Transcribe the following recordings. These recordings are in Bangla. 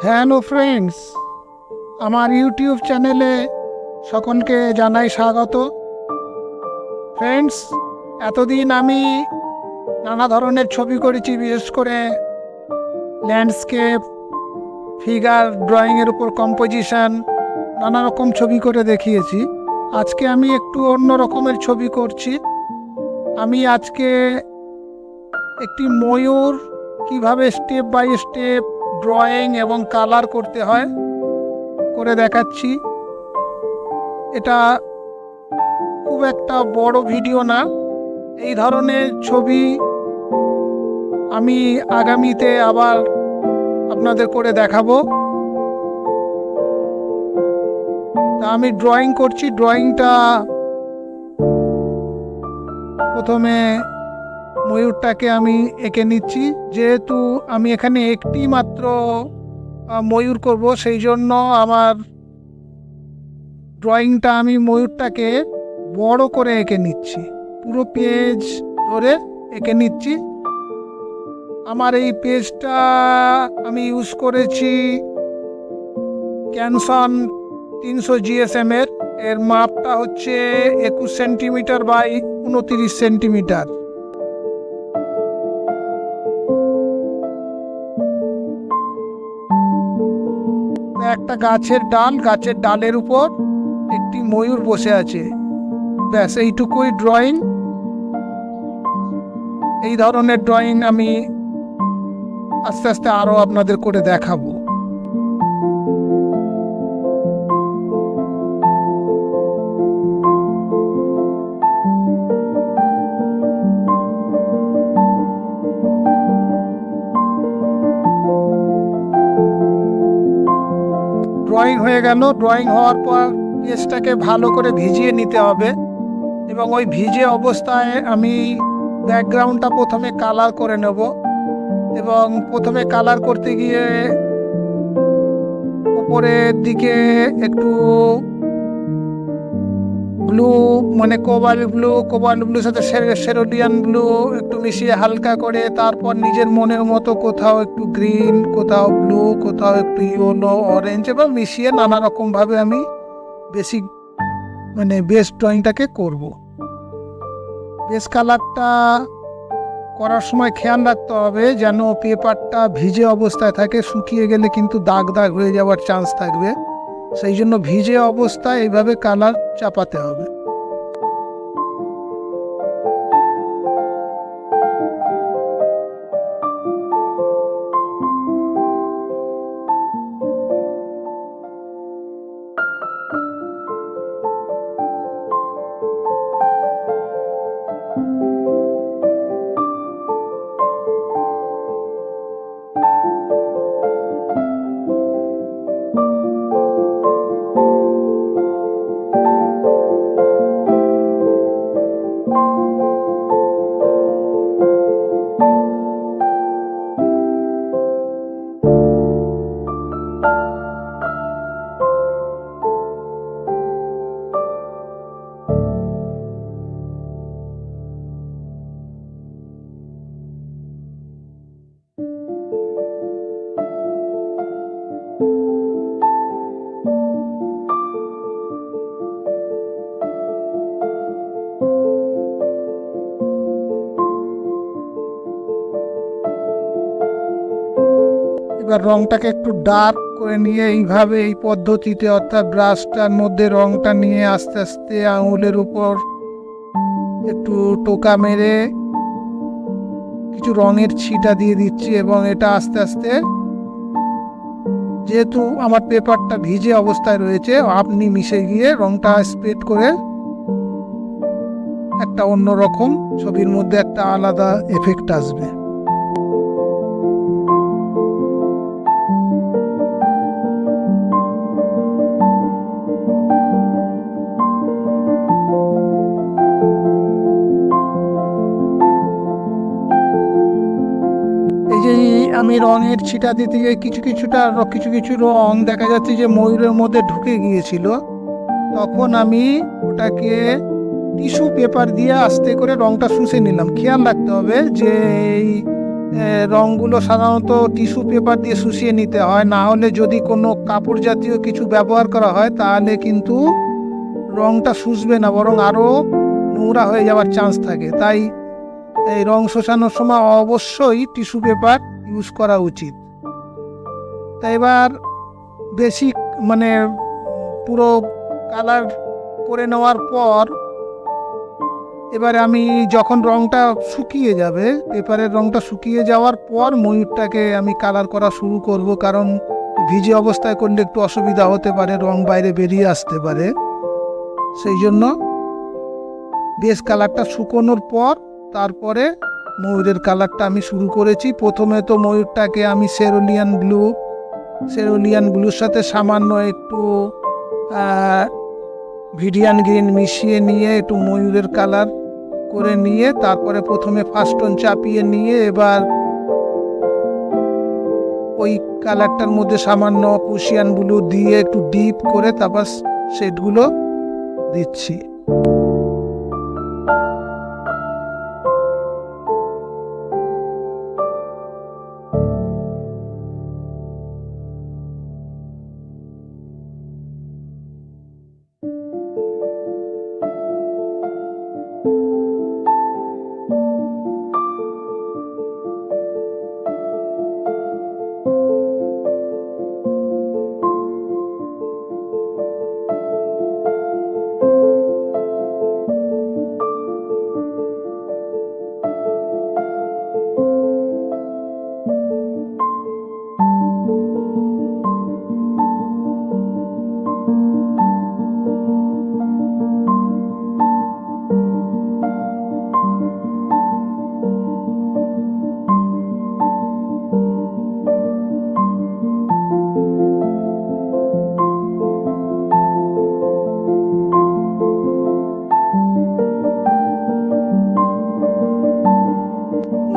হ্যালো ফ্রেন্ডস, আমার ইউটিউব চ্যানেলে সকলকে জানাই স্বাগত। ফ্রেন্ডস, এতদিন আমি নানা ধরনের ছবি করেছি, বিশেষ করে ল্যান্ডস্কেপ, ফিগার ড্রয়িংয়ের উপর কম্পোজিশন, নানা রকম ছবি করে দেখিয়েছি। আজকে আমি একটু অন্য রকমের ছবি করছি। আমি আজকে একটি ময়ূর কিভাবে স্টেপ বাই স্টেপ ড্রয়িং এবং কালার করতে হয় করে দেখাচ্ছি। এটা খুব একটা বড় ভিডিও না। এই ধরনের ছবি আমি আগামীতে আবার আপনাদের করে দেখাবো। তা আমি ড্রয়িং করছি। ড্রয়িংটা প্রথমে ময়ূরটাকে আমি এঁকে নিচ্ছি। যেহেতু আমি এখানে একটি মাত্র ময়ূর করব, সেই জন্য আমার ড্রয়িংটা আমি ময়ূরটাকে বড় করে এঁকে নিচ্ছি, পুরো পেজ ধরে এঁকে নিচ্ছি। আমার এই পেজটা আমি ইউজ করেছি ক্যানসন 300 GSM এর মাপটা হচ্ছে 21 সেন্টিমিটার বাই 29 সেন্টিমিটার। একটা গাছের ডালের উপর একটি ময়ূর বসে আছে, ব্যাস এইটুকুই ড্রয়িং। এই ধরনের ড্রয়িং আমি আস্তে আস্তে আরও আপনাদের করে দেখাবো। ড্রয়িং হয়ে গেল। ড্রয়িং হওয়ার পর পেজটাকে ভালো করে ভিজিয়ে নিতে হবে, এবং ওই ভিজে অবস্থায় আমি ব্যাকগ্রাউন্ডটা প্রথমে কালার করে নেব। এবং প্রথমে কালার করতে গিয়ে উপরের দিকে একটু ব্লু, মানে কোবাল্ট ব্লুর সাথে সেরোলিয়ান ব্লু একটু মিশিয়ে হালকা করে, তারপর নিজের মনের মতো কোথাও একটু গ্রিন, কোথাও ব্লু, কোথাও একটু ইয়েলো, অরেঞ্জ, এবং মিশিয়ে নানা রকমভাবে আমি বেসিক বেস ড্রয়িংটাকে করব। বেস কালারটা করার সময় খেয়াল রাখতে হবে যেন পেপারটা ভিজে অবস্থায় থাকে। শুকিয়ে গেলে কিন্তু দাগ দাগ হয়ে যাওয়ার চান্স থাকবে, সেই জন্য ভিজে অবস্থায় এইভাবে কালার চাপাতে হবে। এবার রংটাকে একটু ডার্ক করে নিয়ে এইভাবে এই পদ্ধতিতে, অর্থাৎ ব্রাশটার মধ্যে রংটা নিয়ে আস্তে আস্তে আঙুলের উপর একটু টোকা মেরে কিছু রঙের ছিটা দিয়ে দিচ্ছি। এবং এটা আস্তে আস্তে, যেহেতু আমার পেপারটা ভিজে অবস্থায় রয়েছে, আপনি মিশে গিয়ে রংটা স্প্রেড করে একটা অন্যরকম ছবির মধ্যে একটা আলাদা এফেক্ট আসবে। আমি রঙের ছিটা দিতে গিয়ে কিছু কিছু রং দেখা যাচ্ছে যে ময়ূরের মধ্যে ঢুকে গিয়েছিল। তখন আমি ওটাকে টিস্যু পেপার দিয়ে আস্তে করে রংটা শুষে নিলাম। খেয়াল রাখতে হবে যে এই রঙগুলো সাধারণত টিস্যু পেপার দিয়ে শুষিয়ে নিতে হয়, না হলে যদি কোনো কাপড় জাতীয় কিছু ব্যবহার করা হয় তাহলে কিন্তু রঙটা শুষবে না, বরং আরও নোংরা হয়ে যাওয়ার চান্স থাকে। তাই এই রং শোষানোর সময় অবশ্যই টিস্যু পেপার ইউজ করা উচিত। তাই এবার বেশি মানে পুরো কালার করে নেওয়ার পর এবারে আমি যখন রংটা শুকিয়ে যাবে, পেপারের রংটা শুকিয়ে যাওয়ার পর ময়ূরটাকে আমি কালার করা শুরু করব, কারণ ভিজে অবস্থায় করলে একটু অসুবিধা হতে পারে, রং বাইরে বেরিয়ে আসতে পারে। সেই জন্য বেশ কালারটা শুকোনোর পর তারপরে ময়ূরের কালারটা আমি শুরু করেছি। প্রথমে তো ময়ূরটাকে আমি সেরোলিয়ান ব্লুর সাথে সামান্য একটু ভিডিয়ান গ্রিন মিশিয়ে নিয়ে একটু ময়ূরের কালার করে নিয়ে তারপরে প্রথমে ফার্স্ট টোন চাপিয়ে নিয়ে এবার ওই কালারটার মধ্যে সামান্য প্রুশিয়ান ব্লু দিয়ে একটু ডিপ করে তারপর শেডগুলো দিচ্ছি।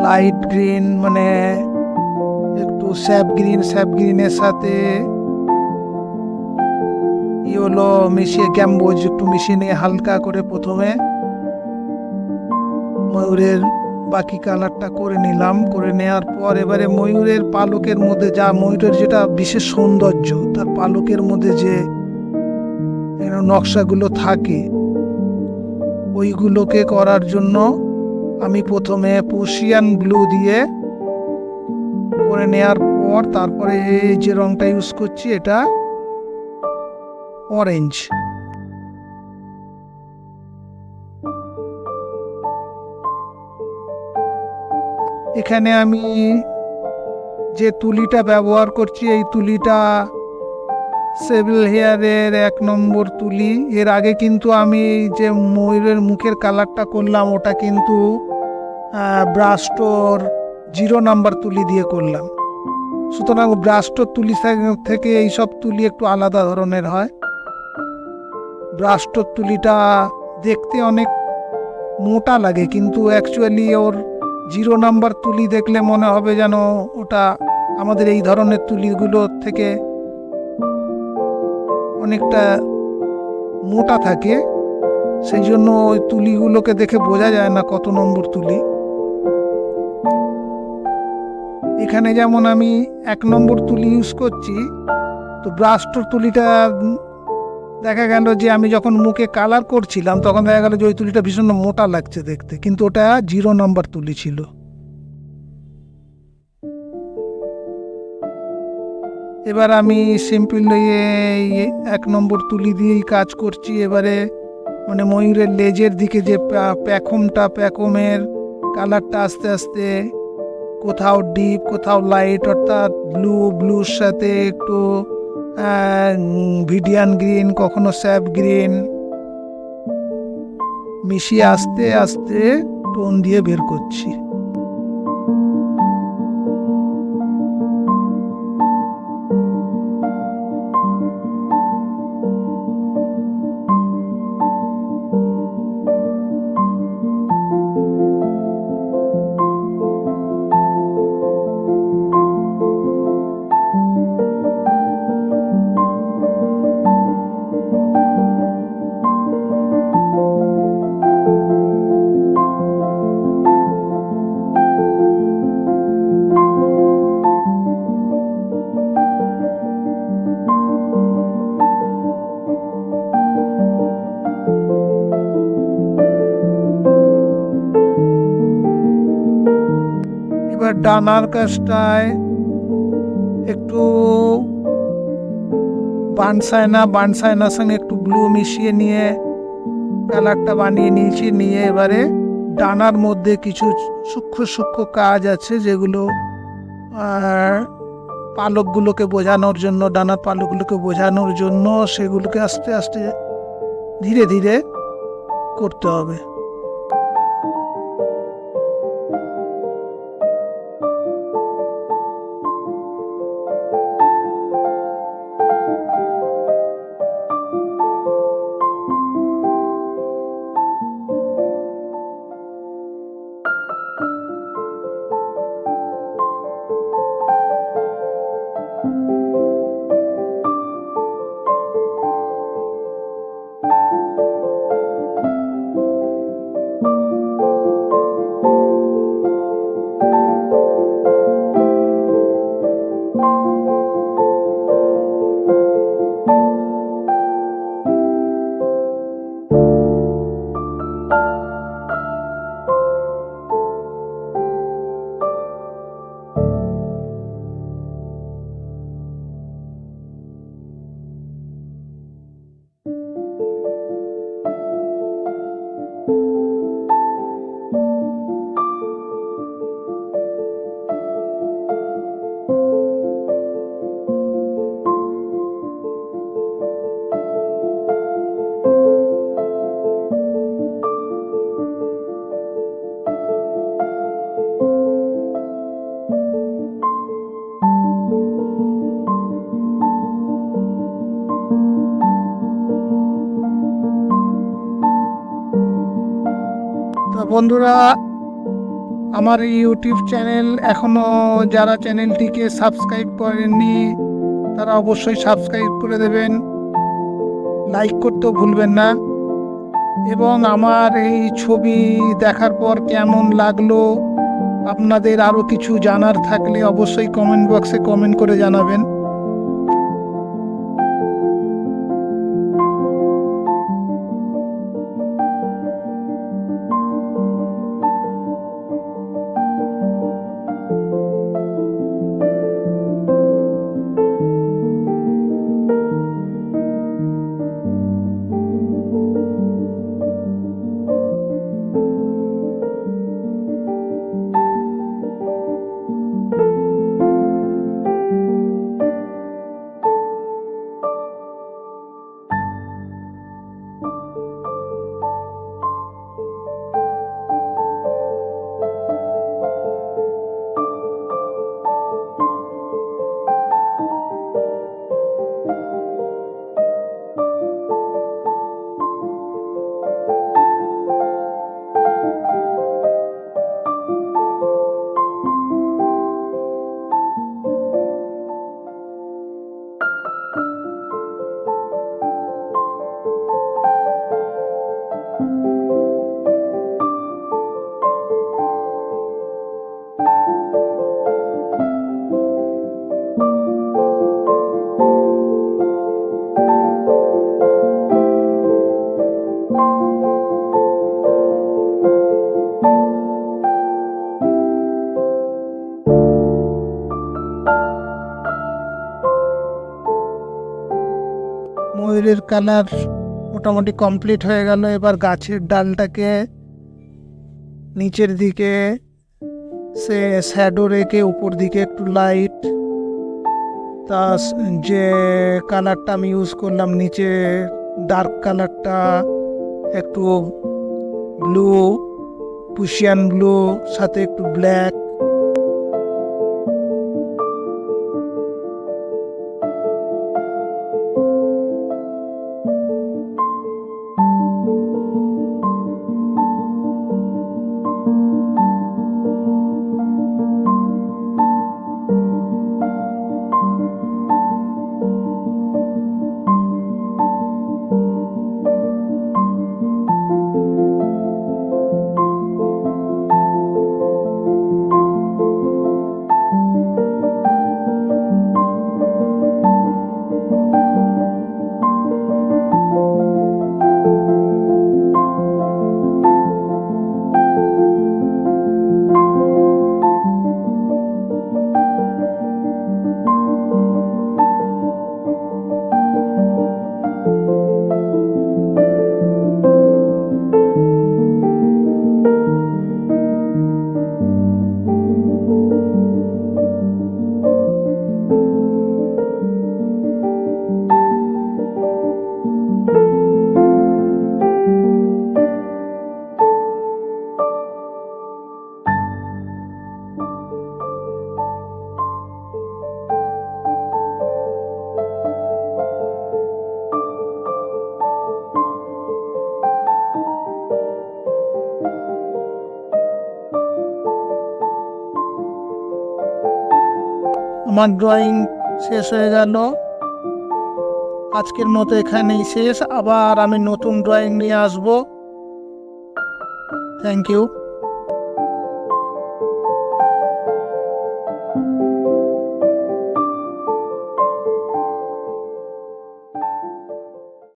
লাইট গ্রিন মানে একটু স্যাপ গ্রিনের সাথে ইয়েলো মিশিয়ে গ্যাম্বোজ একটু মিশিয়ে নিয়ে হালকা করে প্রথমে ময়ূরের বাকি কালারটা করে নিলাম। করে নেওয়ার পর এবারে ময়ূরের পালকের মধ্যে ময়ূরের যেটা বিশেষ সৌন্দর্য, তার পালকের মধ্যে যে নকশাগুলো থাকে ওইগুলোকে করার জন্য আমি প্রথমে প্রুশিয়ান ব্লু দিয়ে করে নেওয়ার পর তারপরে এই যে রংটা ইউজ করছি এটা অরেঞ্জ। এখানে আমি যে তুলিটা ব্যবহার করছি এই তুলিটা সেভিল হেয়ারের 1 নম্বর তুলি। এর আগে কিন্তু আমি যে ময়ূরের মুখের কালারটা করলাম ওটা কিন্তু ব্রাস্টোর 0 নাম্বার তুলি দিয়ে করলাম। সুতরাং ব্রাস্টোর তুলি থেকে এইসব তুলি একটু আলাদা ধরনের হয়। ব্রাস্টোর তুলিটা দেখতে অনেক মোটা লাগে, কিন্তু অ্যাকচুয়ালি ওর 0 নাম্বার তুলি দেখলে মনে হবে যেন ওটা আমাদের এই ধরনের তুলিগুলোর থেকে অনেকটা মোটা থাকে। সেই জন্য ওই তুলিগুলোকে দেখে বোঝা যায় না কত নম্বর তুলি। এখানে যেমন আমি 1 নম্বর তুলি ইউজ করছি, তো ব্রাস্টোর তুলিটা দেখা গেল যে আমি যখন মুখে কালার করছিলাম তখন দেখা গেল যে ওই তুলিটা ভীষণ মোটা লাগছে দেখতে, কিন্তু ওটা 0 নম্বর তুলি ছিল। এবার আমি সিম্পল 1 নম্বর তুলি দিয়েই কাজ করছি। এবারে মানে ময়ূরের লেজের দিকে যে প্যাকমের কালারটা আস্তে আস্তে কোথাও ডিপ কোথাও লাইট, অর্থাৎ ব্লুর সাথে একটু ভিডিয়ান গ্রিন কখনো স্যাপ গ্রিন মিশিয়ে আস্তে আস্তে টোন দিয়ে বের করছি। ডানার কাছটায় একটু বানসায়নার সঙ্গে একটু ব্লু মিশিয়ে নিয়ে কালারটা বানিয়ে নিয়েছি। নিয়ে এবারে ডানার মধ্যে কিছু সূক্ষ্ম সূক্ষ্ম কাজ আছে যেগুলো পালকগুলোকে বোঝানোর জন্য, ডানার পালকগুলোকে বোঝানোর জন্য সেগুলোকে আস্তে আস্তে ধীরে ধীরে করতে হবে। বন্ধুরা, আমার ইউটিউব চ্যানেল এখনও যারা চ্যানেলটিকে সাবস্ক্রাইব করেননি তারা অবশ্যই সাবস্ক্রাইব করে দেবেন, লাইক করতেও ভুলবেন না। এবং আমার এই ছবি দেখার পর কেমন লাগলো, আপনাদের আরও কিছু জানার থাকলে অবশ্যই কমেন্ট বক্সে কমেন্ট করে জানাবেন। ময়ূরের কালার মোটামুটি কমপ্লিট হয়ে গেল। এবার গাছের ডালটাকে নিচের দিকে সে শ্যাডো রেখে উপর দিকে একটু লাইট, তা যে কালারটা আমি ইউজ করলাম নিচে ডার্ক কালারটা একটু ব্লু, পুশিয়ান ব্লু সাথে একটু ব্ল্যাক, আমার ড্রয়িং শেষ হয়ে গেল। আজকের মতো এখানেই শেষ। আবার আমি নতুন ড্রয়িং নিয়ে আসবো। Thank you.